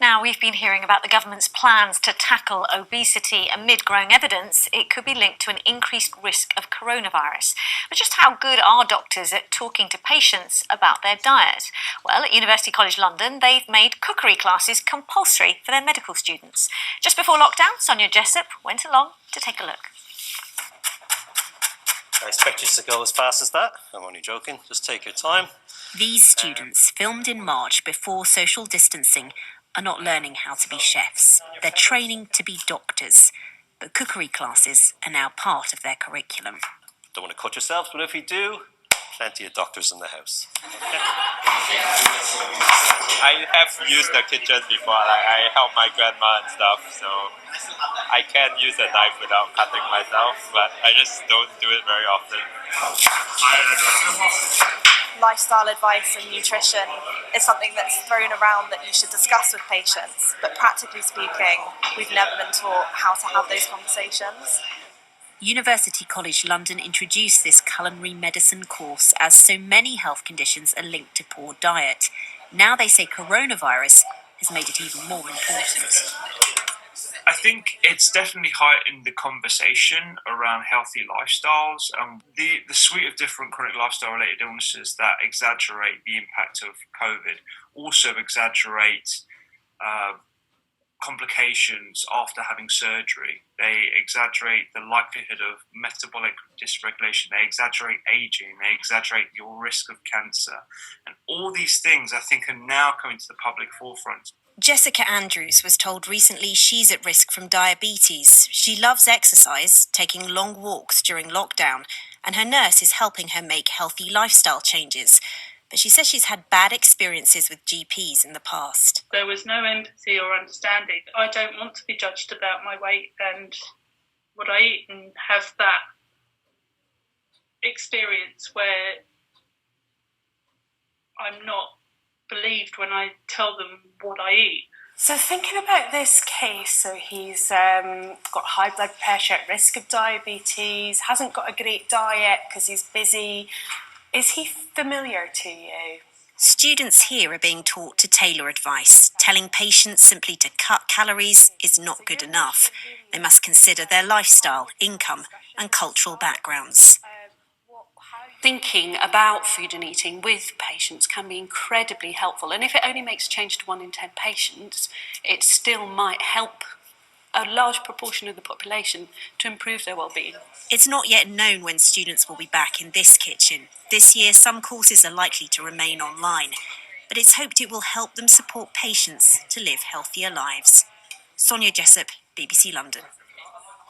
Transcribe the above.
Now, we've been hearing about the government's plans to tackle obesity. Amid growing evidence, it could be linked to an increased risk of coronavirus. But just how good are doctors at talking to patients about their diet? Well, at University College London, they've made cookery classes compulsory for their medical students. Just before lockdown, Sonia Jessup went along to take a look. I expect you to go as fast as that. I'm only joking. Just take your time. These students, filmed in March before social distancing, are not learning how to be chefs. They're training to be doctors. But cookery classes are now part of their curriculum. Don't want to cut yourselves, but if you do, plenty of doctors in the house. Okay. I have used the kitchen before. I help my grandma and stuff, so I can use a knife without cutting myself, but I just don't do it very often. Lifestyle advice and nutrition is something that's thrown around that you should discuss with patients, but practically speaking, we've never been taught how to have those conversations. University College London introduced this culinary medicine course as so many health conditions are linked to poor diet. Now they say coronavirus has made it even more important. I think it's definitely heightened the conversation around healthy lifestyles. The suite of different chronic lifestyle-related illnesses that exaggerate the impact of COVID also exaggerate complications after having surgery. They exaggerate the likelihood of metabolic dysregulation. They exaggerate aging. They exaggerate your risk of cancer. And all these things, I think, are now coming to the public forefront. Jessica Andrews was told recently she's at risk from diabetes. She loves exercise, taking long walks during lockdown, and her nurse is helping her make healthy lifestyle changes. But she says she's had bad experiences with GPs in the past. There was no empathy or understanding. I don't want to be judged about my weight and what I eat, and have that experience where I'm not believed when I tell them what I eat. So thinking about this case, so he's got high blood pressure, at risk of diabetes, hasn't got a great diet because he's busy. Is he familiar to you? Students here are being taught to tailor advice. Telling patients simply to cut calories is not good enough. They must consider their lifestyle, income, and cultural backgrounds. Thinking about food and eating with patients can be incredibly helpful. And if it only makes a change to 1 in 10 patients, it still might help a large proportion of the population to improve their well-being. It's not yet known when students will be back in this kitchen. This year, some courses are likely to remain online, but it's hoped it will help them support patients to live healthier lives. Sonia Jessup, BBC London.